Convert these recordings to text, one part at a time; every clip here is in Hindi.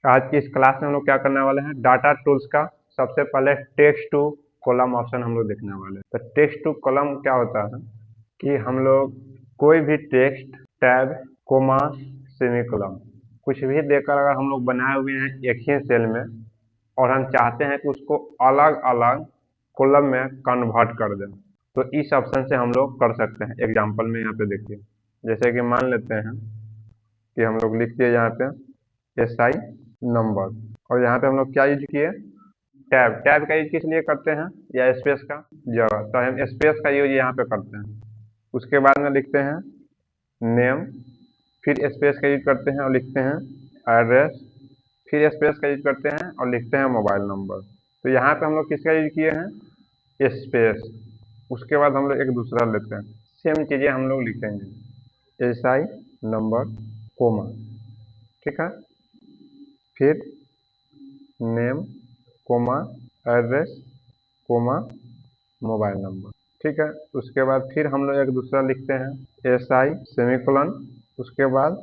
आज की इस क्लास में हम लोग क्या करने वाले हैं, डाटा टूल्स का सबसे पहले टेक्स्ट टू कॉलम ऑप्शन हम लोग देखने वाले हैं। तो टेक्स्ट टू कॉलम क्या होता है कि हम लोग कोई भी टेक्स्ट, टैब, कोमा, सेमीकोलन कुछ भी देकर अगर हम लोग बनाए हुए हैं एक ही सेल में और हम चाहते हैं कि उसको अलग अलग कॉलम में कन्वर्ट कर दें, तो इस ऑप्शन से हम लोग कर सकते हैं। एग्जांपल में यहाँ पे देखिए, जैसे कि मान लेते हैं कि हम लोग लिख दिए यहाँ पे SI नंबर, और यहाँ पे हम लोग क्या यूज किए, टैब। टैब का यूज किस लिए करते हैं, या स्पेस का जगह, तो हम स्पेस का यूज यहाँ पे करते हैं। उसके बाद में लिखते हैं नेम, फिर स्पेस का यूज करते हैं और लिखते हैं एड्रेस, फिर स्पेस का यूज करते हैं और लिखते हैं मोबाइल नंबर। तो यहाँ पे हम लोग किसका यूज किए हैं, स्पेस। उसके बाद हम लोग एक दूसरा लेते हैं, सेम चीज़ें हम लोग लिखेंगे SI नंबर कोमा, ठीक है, फिर name comma address comma mobile number, ठीक है। उसके बाद फिर हम लोग एक दूसरा लिखते हैं SI सेमीकोलन, उसके बाद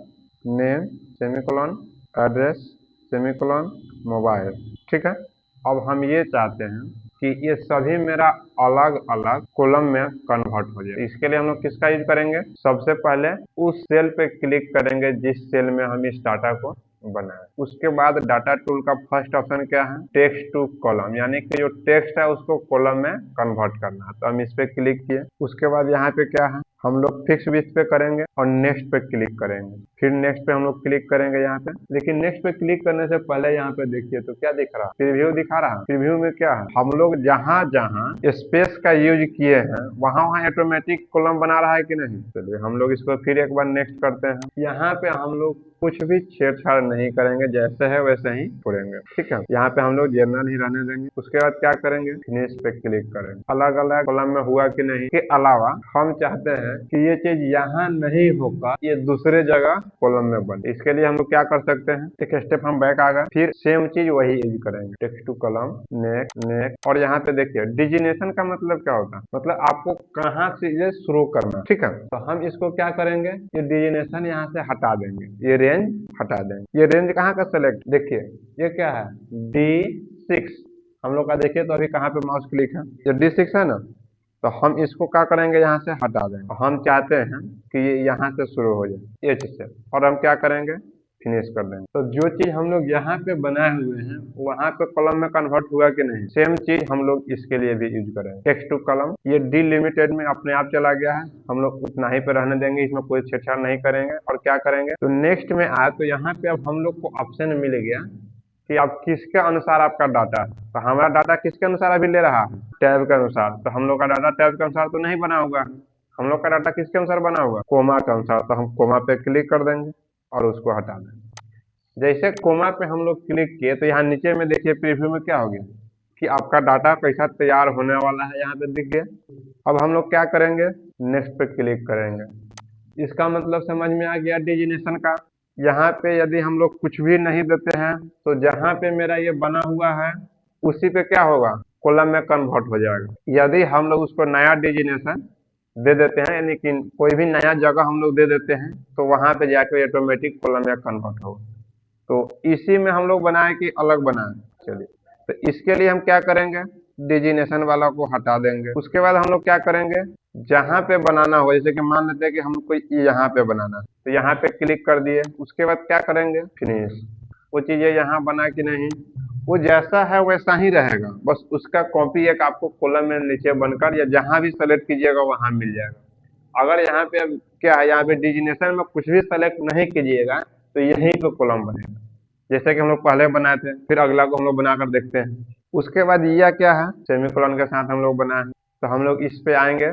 name semicolon address semicolon mobile, ठीक है। अब हम ये चाहते हैं कि ये सभी मेरा अलग अलग कॉलम में कन्वर्ट हो जाए। इसके लिए हम लोग किसका यूज करेंगे, सबसे पहले उस सेल पे क्लिक करेंगे जिस सेल में हम इस डाटा को बनाए। उसके बाद डाटा टूल का फर्स्ट ऑप्शन क्या है, टेक्स्ट टू कॉलम, यानी कि जो टेक्स्ट है उसको कॉलम में कन्वर्ट करना है। तो हम इस पे क्लिक किए। उसके बाद यहाँ पे क्या है, हम लोग फिक्स विथ पे करेंगे और नेक्स्ट पे क्लिक करेंगे, फिर नेक्स्ट पे हम लोग क्लिक करेंगे यहाँ पे। लेकिन नेक्स्ट पे क्लिक करने से पहले यहाँ पे देखिए तो क्या दिख रहा है, प्रीव्यू दिखा रहा है। प्रीव्यू में क्या है, हम लोग जहाँ जहाँ स्पेस का यूज किए हैं वहाँ वहाँ ऑटोमेटिक कॉलम बना रहा है कि नहीं। चलिए हम लोग इसको फिर एक बार नेक्स्ट करते हैं। यहाँ पे हम लोग कुछ भी छेड़छाड़ नहीं करेंगे, जैसे है वैसे ही छोड़ेंगे, ठीक है। यहाँ पे हम लोग जनरल ही रहने देंगे। उसके बाद क्या करेंगे, फिनिश पे क्लिक करेंगे। अलग अलग कॉलम में हुआ कि नहीं, के अलावा हम चाहते हैं कि ये चीज यहाँ नहीं होगा, ये दूसरे जगह कॉलम में बने। इसके लिए हम लोग क्या कर सकते हैं, एक स्टेप हम बैक आ गए, फिर सेम चीज वही यूज करेंगे, text to column, next next. और यहाँ पे देखिए डिजिनेशन का मतलब क्या होता है, मतलब आपको कहाँ से ये शुरू करना है, ठीक है। तो हम इसको क्या करेंगे, ये डिजिनेशन यहाँ से हटा देंगे, ये रेंज हटा देंगे। ये रेंज कहाँ का सेलेक्ट, देखिए ये क्या है, D6 हम लोग का। देखिए तो अभी कहाँ पे माउस क्लिक है, ये D6 है ना, तो हम इसको क्या करेंगे, यहाँ से हटा देंगे। हम चाहते हैं कि ये यहाँ से शुरू हो जाए H से, और हम क्या करेंगे, फिनिश कर देंगे। तो जो चीज हम लोग यहाँ पे बनाए हुए हैं वहाँ पे कॉलम में कन्वर्ट हुआ कि नहीं, सेम चीज हम लोग इसके लिए भी यूज करेंगे। टेक्स्ट टू कॉलम ये डिलिमिटेड में अपने आप चला गया है, हम लोग उतना ही पे रहने देंगे, इसमें कोई छेड़छाड़ नहीं करेंगे। और क्या करेंगे, तो नेक्स्ट में आए तो यहाँ पे अब हम लोग को ऑप्शन मिल गया कि अब किसके अनुसार आपका डाटा है। तो हमारा डाटा किसके अनुसार अभी ले रहा है, टैब के अनुसार। तो हम लोग का डाटा टैब के अनुसार तो नहीं बना होगा, हम लोग का डाटा किसके अनुसार बना होगा, कोमा के अनुसार। तो हम कोमा पे क्लिक कर देंगे और उसको हटा देंगे। जैसे कोमा पे हम लोग क्लिक किए तो यहाँ नीचे में देखिए प्रीव्यू में क्या हो गया कि आपका डाटा कैसा तैयार होने वाला है, यहाँ पे दिख गया। अब हम लोग क्या करेंगे, नेक्स्ट पे क्लिक करेंगे। इसका मतलब समझ में आ गया डिजिनेशन का। यहाँ पे यदि हम लोग कुछ भी नहीं देते हैं तो जहाँ पे मेरा ये बना हुआ है उसी पे क्या होगा, कॉलम में कन्वर्ट हो जाएगा। यदि हम लोग उसको नया डिजिनेशन दे देते हैं, यानी कि कोई भी नया जगह हम लोग दे देते हैं, तो वहाँ पे जाके ऑटोमेटिक कॉलम में कन्वर्ट होगा। तो इसी में हम लोग बनाए कि अलग बनाए, चलिए। तो इसके लिए हम क्या करेंगे, डिजिनेशन वाला को हटा देंगे। उसके बाद हम लोग क्या करेंगे, जहाँ पे बनाना हो, जैसे कि मान लेते हैं कि हमको यहाँ पे बनाना है, तो यहाँ पे क्लिक कर दिए। उसके बाद क्या करेंगे, फिनिश। वो चीजें यहाँ बना कि नहीं, वो जैसा है वैसा ही रहेगा, बस उसका कॉपी एक आपको कॉलम में नीचे बनकर या जहाँ भी सेलेक्ट कीजिएगा वहाँ मिल जाएगा। अगर यहाँ पे क्या है, यहाँ पे डिजिनेशन में कुछ भी सेलेक्ट नहीं कीजिएगा तो यहीं पे कॉलम बनेगा, जैसे कि हम लोग पहले बनाए थे। फिर अगला को हम लोग बनाकर देखते हैं। उसके बाद यह क्या है, सेमीकोलन के साथ हम लोग बनाए हैं। तो हम लोग इस पे आएंगे।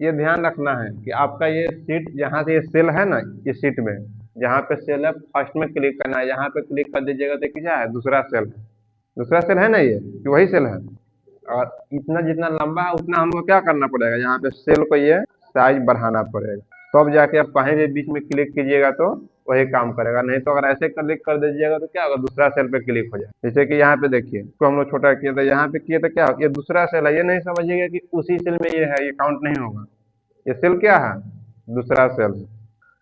ये ध्यान रखना है कि आपका ये सीट, यहाँ से ये सेल है ना, इस सीट में जहाँ पे सेल है फर्स्ट में क्लिक करना है। यहाँ पे क्लिक कर दीजिएगा तो क्या है, दूसरा सेल है, दूसरा सेल है ना, ये कि वही सेल है। और इतना जितना लंबा है उतना हमको क्या करना पड़ेगा, यहाँ पे सेल को ये साइज बढ़ाना पड़ेगा, तब जाके आप कहीं भी बीच में क्लिक कीजिएगा तो वही काम करेगा। नहीं तो अगर ऐसे क्लिक कर दीजिएगा तो क्या होगा, दूसरा सेल पे क्लिक हो जाए। जैसे कि यहाँ पे देखिए, तो हम लोग छोटा किए तो यहाँ पे किए तो क्या, ये दूसरा सेल है। ये नहीं समझिएगा कि उसी सेल में ये है, ये काउंट नहीं होगा। ये सेल क्या है, दूसरा सेल।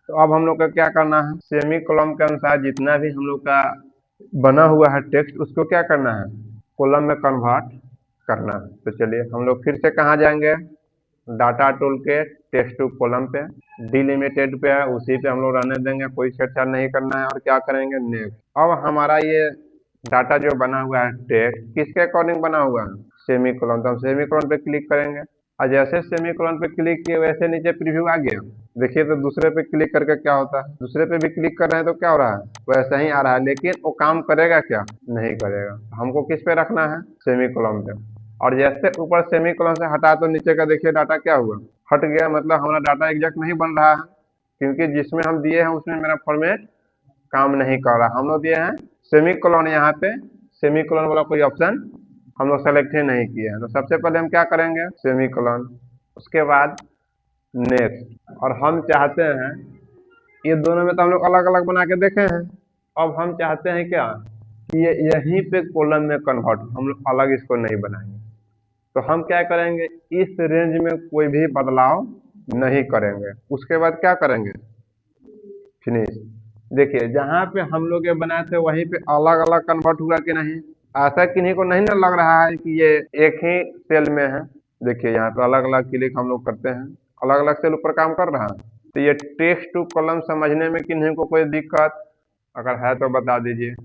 तो अब हम लोग का क्या करना है, सेमी कॉलम के अनुसार जितना भी हम लोग का बना हुआ है टेक्स्ट, उसको क्या करना है, कॉलम में कन्वर्ट करना है। तो चलिए हम लोग फिर से कहाँ जाएंगे, डाटा टूल के टेक्स्ट टू कॉलम पे, डिलिमिटेड पे है, उसी पे हम लोग रहने देंगे, कोई छेड़छाड़ नहीं करना है। और क्या करेंगे, नेक्स्ट। अब हमारा ये डाटा जो बना हुआ है टेक्स्ट किसके अकॉर्डिंग बना हुआ है, सेमी कोलन। तो हम सेमी कोलन पे क्लिक करेंगे और जैसे सेमी कोलन पे क्लिक किए वैसे नीचे प्रीव्यू आ गया। देखिए तो दूसरे पे क्लिक करके क्या होता है, दूसरे पे भी क्लिक कर रहे हैं तो क्या हो रहा है, वैसा ही आ रहा है, लेकिन वो काम करेगा क्या, नहीं करेगा। हमको किस पे रखना है, सेमी कोलन पे। और जैसे ऊपर सेमी कोलन से हटा तो नीचे का देखिए डाटा क्या हुआ, हट गया। मतलब हमारा डाटा एग्जैक्ट नहीं बन रहा है, क्योंकि जिसमें हम दिए हैं उसमें मेरा फॉर्मेट काम नहीं कर रहा। हम लोग दिए हैं सेमी कोलन, यहाँ पे सेमी कोलन वाला कोई ऑप्शन हम लोग सेलेक्ट ही नहीं किए हैं। तो सबसे पहले हम क्या करेंगे, सेमी कोलन, उसके बाद नेक्स्ट। और हम चाहते हैं, ये दोनों में तो हम लोग अलग अलग बना के देखे हैं, अब हम चाहते हैं क्या कि ये यहीं पे कॉलम में कन्वर्ट, हम लोग अलग इसको नहीं बनाएंगे। तो हम क्या करेंगे, इस रेंज में कोई भी बदलाव नहीं करेंगे। उसके बाद क्या करेंगे, फिनिश। देखिए जहाँ पे हम लोग ये बनाए थे वहीं पे अलग अलग कन्वर्ट हुआ कि नहीं, ऐसा किन्हीं को नहीं ना लग रहा है कि ये एक ही सेल में है। देखिए यहाँ पे अलग अलग क्लिक हम लोग करते हैं, अलग अलग सेल ऊपर काम कर रहा है। तो ये टेक्स्ट टू कॉलम समझने में किन्हीं को कोई दिक्कत अगर है तो बता दीजिए।